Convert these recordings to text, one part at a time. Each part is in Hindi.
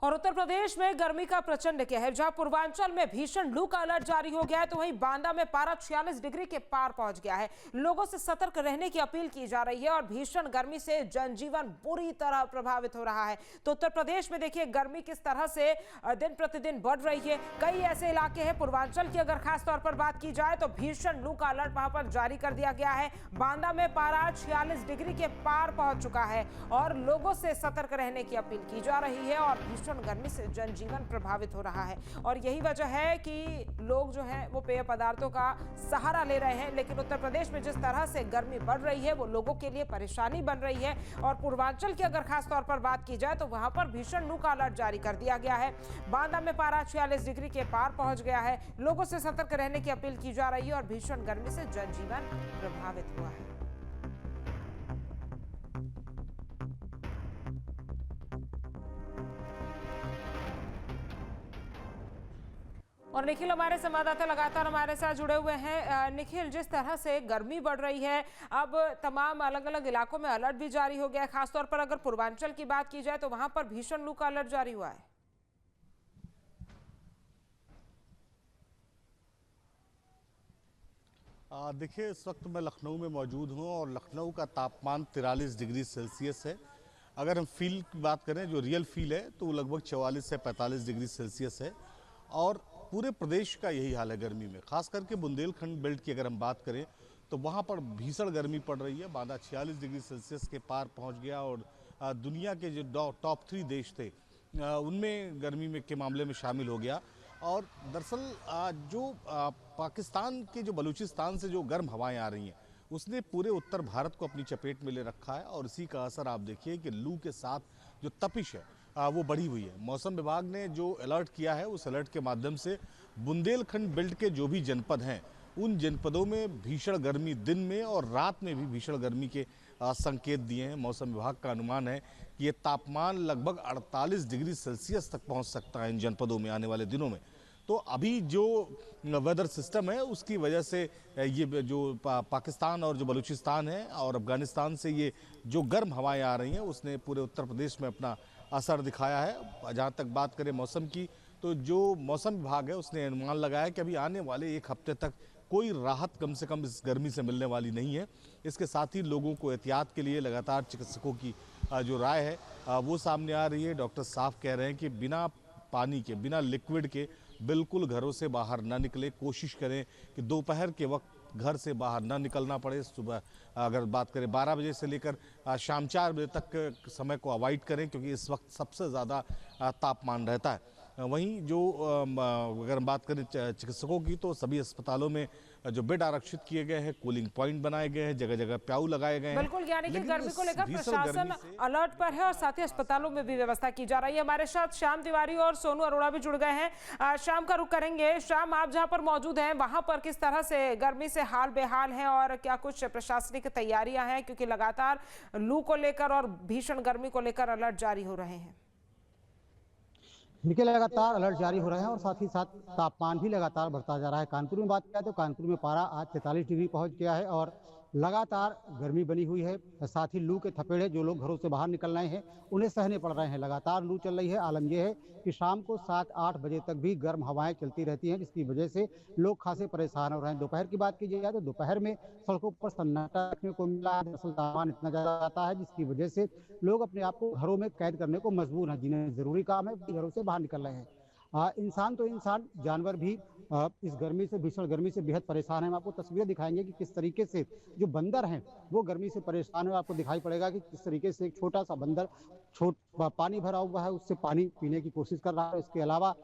और उत्तर प्रदेश में गर्मी का प्रचंड कहर, जहां पूर्वांचल में भीषण लू का अलर्ट जारी हो गया है, तो वहीं बांदा में पारा 46 डिग्री के पार पहुंच गया है। लोगों से सतर्क रहने की अपील की जा रही है और भीषण गर्मी से जनजीवन बुरी तरह प्रभावित हो रहा है। तो उत्तर प्रदेश में देखिए गर्मी किस तरह से दिन प्रतिदिन बढ़ रही है। कई ऐसे इलाके हैं पूर्वांचल की, अगर खास तौर पर बात की जाए तो भीषण लू का अलर्ट वहां पर जारी कर दिया गया है। बांदा में पारा 46 डिग्री के पार पहुंच चुका है और लोगों से सतर्क रहने की अपील की जा रही है और भीषण गर्मी से जनजीवन प्रभावित हो रहा है। और यही वजह है कि लोग जो हैं वो पेय पदार्थों का सहारा ले रहे हैं। लेकिन उत्तर प्रदेश में जिस तरह से गर्मी बढ़ रही है वो लोगों के लिए परेशानी बन रही है। और पूर्वांचल की अगर खास तौर पर बात की जाए तो वहां पर भीषण लू का अलर्ट जारी कर दिया गया है। बांदा में पारा 46 डिग्री के पार पहुंच गया है। लोगों से सतर्क रहने की अपील की जा रही है और भीषण गर्मी से जनजीवन प्रभावित हुआ है। और निखिल हमारे संवाददाता लगातार हमारे साथ जुड़े हुए हैं। निखिल, जिस तरह से गर्मी बढ़ रही है, अब तमाम अलग अलग इलाकों में अलर्ट भी जारी हो गया है। खासतौर पर अगर पूर्वांचल की बात की जाए तो वहां पर भीषण लू का अलर्ट जारी हुआ है। देखिए, इस वक्त मैं लखनऊ में मौजूद हूं और लखनऊ का तापमान 43 डिग्री सेल्सियस है। अगर हम फील की बात करें, जो रियल फील है, तो वो लगभग 44 से 45 डिग्री सेल्सियस है। और पूरे प्रदेश का यही हाल है गर्मी में। खास करके बुंदेलखंड बेल्ट की अगर हम बात करें तो वहाँ पर भीषण गर्मी पड़ रही है। बांदा 46 डिग्री सेल्सियस के पार पहुँच गया और दुनिया के जो टॉप 3 देश थे उनमें गर्मी में के मामले में शामिल हो गया। और दरअसल जो पाकिस्तान के जो बलूचिस्तान से जो गर्म हवाएं आ रही हैं उसने पूरे उत्तर भारत को अपनी चपेट में ले रखा है। और इसी का असर आप देखिए कि लू के साथ जो तपिश है वो बढ़ी हुई है। मौसम विभाग ने जो अलर्ट किया है उस अलर्ट के माध्यम से बुंदेलखंड बेल्ट के जो भी जनपद हैं उन जनपदों में भीषण गर्मी दिन में और रात में भी भीषण गर्मी के संकेत दिए हैं। मौसम विभाग का अनुमान है कि ये तापमान लगभग 48 डिग्री सेल्सियस तक पहुंच सकता है इन जनपदों में आने वाले दिनों में। तो अभी जो वेदर सिस्टम है उसकी वजह से ये जो पाकिस्तान और जो बलूचिस्तान है और अफगानिस्तान से ये जो गर्म हवाएं आ रही हैं उसने पूरे उत्तर प्रदेश में अपना असर दिखाया है। जहाँ तक बात करें मौसम की, तो जो मौसम विभाग है उसने अनुमान लगाया कि अभी आने वाले एक हफ्ते तक कोई राहत कम से कम इस गर्मी से मिलने वाली नहीं है। इसके साथ ही लोगों को एहतियात के लिए लगातार चिकित्सकों की जो राय है वो सामने आ रही है। डॉक्टर साफ कह रहे हैं कि बिना पानी के, बिना लिक्विड के बिल्कुल घरों से बाहर ना निकले। कोशिश करें कि दोपहर के वक्त घर से बाहर ना निकलना पड़े। सुबह अगर बात करें 12 बजे से लेकर शाम 4 बजे तक समय को अवॉइड करें, क्योंकि इस वक्त सबसे ज़्यादा तापमान रहता है। वहीं जो अगर बात करें चिकित्सकों की, तो सभी अस्पतालों में जो बेड आरक्षित किए गए हैं, कूलिंग पॉइंट बनाए गए हैं, जगह जगह प्याऊ लगाए गए हैं। बिल्कुल, यानी कि गर्मी को लेकर प्रशासन अलर्ट पर है और साथ ही अस्पतालों में भी व्यवस्था की जा रही है। हमारे साथ श्याम तिवारी और सोनू अरोड़ा भी जुड़ गए हैं। शाम का रुख करेंगे। शाम, आप जहां पर मौजूद हैं वहां पर किस तरह से गर्मी से हाल बेहाल है और क्या कुछ प्रशासनिक तैयारियां हैं, क्योंकि लगातार लू को लेकर और भीषण गर्मी को लेकर अलर्ट जारी हो रहे हैं? देखिए, लगातार अलर्ट जारी हो रहे हैं और साथ ही साथ तापमान भी लगातार बढ़ता जा रहा है। कानपुर में बात करें तो कानपुर में पारा आज 43 डिग्री पहुंच गया है और लगातार गर्मी बनी हुई है। साथ ही लू के थपेड़े जो लोग घरों से बाहर निकल रहे हैं उन्हें सहने पड़ रहे हैं। लगातार लू चल रही है। आलम यह है कि शाम को 7-8 बजे तक भी गर्म हवाएं चलती रहती हैं, जिसकी वजह से लोग खासे परेशान हो रहे हैं। दोपहर की बात की जाए तो दोपहर में सड़कों पर सन्नाटा देखने को मिला है। दरअसल तापमान इतना ज़्यादा आता है जिसकी वजह से लोग अपने आप को घरों में कैद करने को मजबूर हैं। जिन्हें ज़रूरी काम है घरों से बाहर निकल रहे हैं। इंसान तो इंसान, जानवर भी इस गर्मी से, भीषण गर्मी से बेहद परेशान है। हम आपको तस्वीरें दिखाएंगे कि किस तरीके से जो बंदर हैं वो गर्मी से परेशान है। आपको दिखाई पड़ेगा कि किस तरीके से एक छोटा सा बंदर पानी भरा हुआ है उससे पानी पीने की कोशिश कर रहा है। इसके अलावा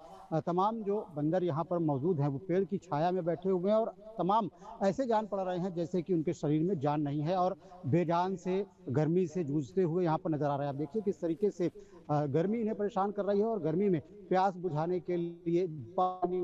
तमाम जो बंदर यहाँ पर मौजूद हैं वो पेड़ की छाया में बैठे हुए हैं और तमाम ऐसे जान पड़ रहे हैं जैसे कि उनके शरीर में जान नहीं है और बेजान से गर्मी से जूझते हुए यहाँ पर नजर आ रहे हैं। आप देखिए किस तरीके से गर्मी इन्हें परेशान कर रही है और गर्मी में प्यास बुझाने के लिए पानी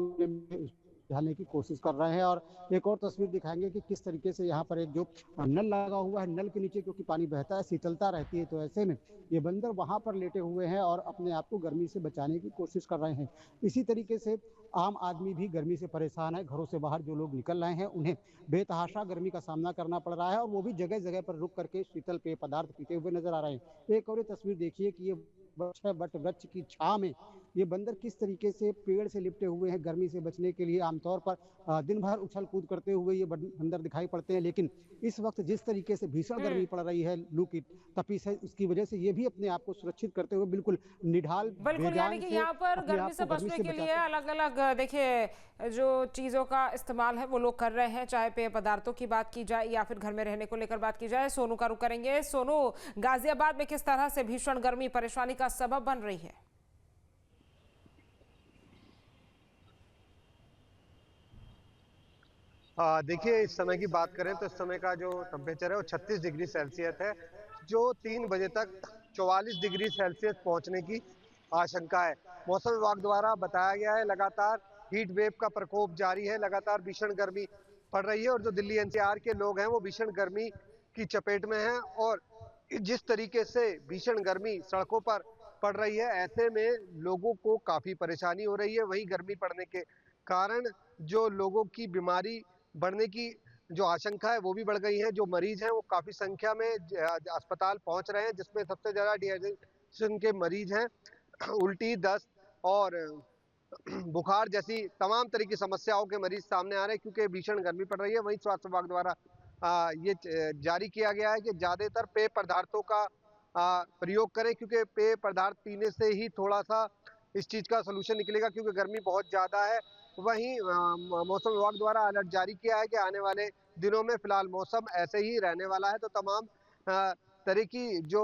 बुझाने की कोशिश कर रहे हैं। और एक और तस्वीर दिखाएंगे कि किस तरीके से यहाँ पर एक जो नल लगा हुआ है, नल के नीचे क्योंकि पानी बहता है, शीतलता रहती है, तो ऐसे में ये बंदर वहाँ पर लेटे हुए हैं और अपने आप को गर्मी से बचाने की कोशिश कर रहे हैं। इसी तरीके से आम आदमी भी गर्मी से परेशान है। घरों से बाहर जो लोग निकल रहे हैं उन्हें बेतहाशा गर्मी का सामना करना पड़ रहा है और वो भी जगह जगह पर रुक करके शीतल पेय पदार्थ पीते हुए नजर आ रहे हैं। एक और ये तस्वीर देखिए कि ये बट वृक्ष की छांव में ये बंदर किस तरीके से पेड़ से लिपटे हुए हैं। गर्मी से बचने के लिए आमतौर पर दिन भर उछल कूद करते हुए ये बंदर दिखाई पड़ते हैं, लेकिन इस वक्त जिस तरीके से भीषण गर्मी पड़ रही है, लू की तपिश है, उसकी वजह से ये भी अपने आप को सुरक्षित करते हुए बिल्कुल निढाल बिल्कुल, यानी कि यहाँ पर गर्मी से बचने के लिए अलग अलग देखिए जो चीजों का इस्तेमाल है वो लोग कर रहे हैं, चाहे पेय पदार्थों की बात की जाए या फिर घर में रहने को लेकर बात की जाए। सोनू का रुख करेंगे। सोनू, गाजियाबाद में किस तरह से भीषण गर्मी परेशानी का सबब बन रही है? देखिए, इस समय की बात करें तो इस समय का जो टेम्परेचर है वो 36 डिग्री सेल्सियस है, जो 3 बजे तक 44 डिग्री सेल्सियस पहुंचने की आशंका है। मौसम विभाग द्वारा बताया गया है लगातार हीट वेव का प्रकोप जारी है, लगातार भीषण गर्मी पड़ रही है और जो दिल्ली एनसीआर के लोग हैं वो भीषण गर्मी की चपेट में हैं और जिस तरीके से भीषण गर्मी सड़कों पर पड़ रही है, ऐसे में लोगों को काफी परेशानी हो रही है। वहीं गर्मी पड़ने के कारण जो लोगों की बीमारी बढ़ने की जो आशंका है वो भी बढ़ गई है। जो मरीज हैं वो काफी संख्या में अस्पताल पहुंच रहे हैं, जिसमें सबसे ज्यादा डिहाइड्रेशन के मरीज हैं। उल्टी, दस्त और बुखार जैसी तमाम तरह की समस्याओं के मरीज सामने आ रहे हैं क्योंकि भीषण गर्मी पड़ रही है। वहीं स्वास्थ्य विभाग द्वारा ये जारी किया गया है कि ज्यादातर पेय पदार्थों का प्रयोग करें क्योंकि पेय पदार्थ पीने से ही थोड़ा सा इस चीज का सलूशन निकलेगा क्योंकि गर्मी बहुत ज्यादा है। वहीं मौसम विभाग द्वारा अलर्ट जारी किया है कि आने वाले दिनों में फिलहाल मौसम ऐसे ही रहने वाला है, तो तमाम तरह की जो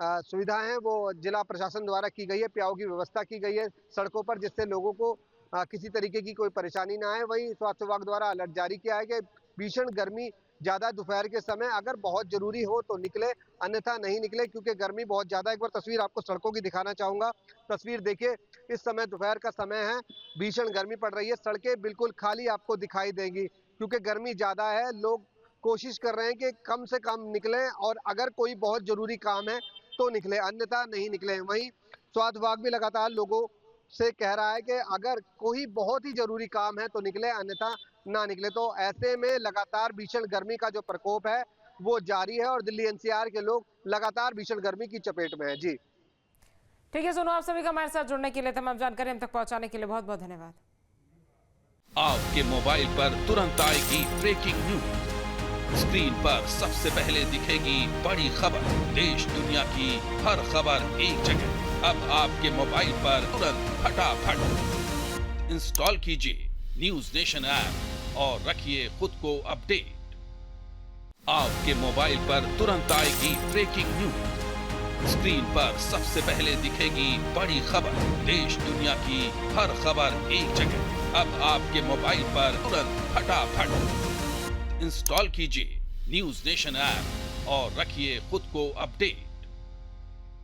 सुविधाएं हैं वो जिला प्रशासन द्वारा की गई है। प्याऊ की व्यवस्था की गई है सड़कों पर, जिससे लोगों को किसी तरीके की कोई परेशानी ना आए। वहीं स्वास्थ्य विभाग द्वारा अलर्ट जारी किया है कि भीषण गर्मी ज्यादा दोपहर के समय अगर बहुत जरूरी हो तो निकले, अन्यथा नहीं निकले क्योंकि गर्मी बहुत ज्यादा। एक बार तस्वीर आपको सड़कों की दिखाना चाहूंगा। तस्वीर देखिए, इस समय दोपहर का समय है, भीषण गर्मी पड़ रही है, सड़कें बिल्कुल खाली आपको दिखाई देंगी क्योंकि गर्मी ज्यादा है। लोग कोशिश कर रहे हैं कि कम से कम निकले और अगर कोई बहुत जरूरी काम है तो निकले, अन्यथा नहीं निकले। वहीं स्वास्थ्य विभाग भी लगातार लोगों से कह रहा है कि अगर कोई बहुत ही जरूरी काम है तो निकले, अन्यथा ना निकले। तो ऐसे में लगातार भीषण गर्मी का जो प्रकोप है वो जारी है और दिल्ली एनसीआर के लोग लगातार भीषण गर्मी की चपेट में है। जी ठीक है सोनू, आप सभी का हमारे साथ जुड़ने के लिए, तमाम जानकारी हम तक पहुंचाने के लिए बहुत बहुत धन्यवाद। आपके मोबाइल पर तुरंत आएगी ब्रेकिंग न्यूज, स्क्रीन पर सबसे पहले दिखेगी बड़ी खबर, देश दुनिया की हर खबर एक जगह। अब आपके मोबाइल पर तुरंत फटाफट इंस्टॉल कीजिए न्यूज नेशन ऐप और रखिए खुद को अपडेट। आपके मोबाइल पर तुरंत आएगी ब्रेकिंग न्यूज, स्क्रीन पर सबसे पहले दिखेगी बड़ी खबर, देश दुनिया की हर खबर एक जगह। अब आपके मोबाइल पर तुरंत फटाफट इंस्टॉल कीजिए न्यूज नेशन ऐप और रखिए खुद को अपडेट।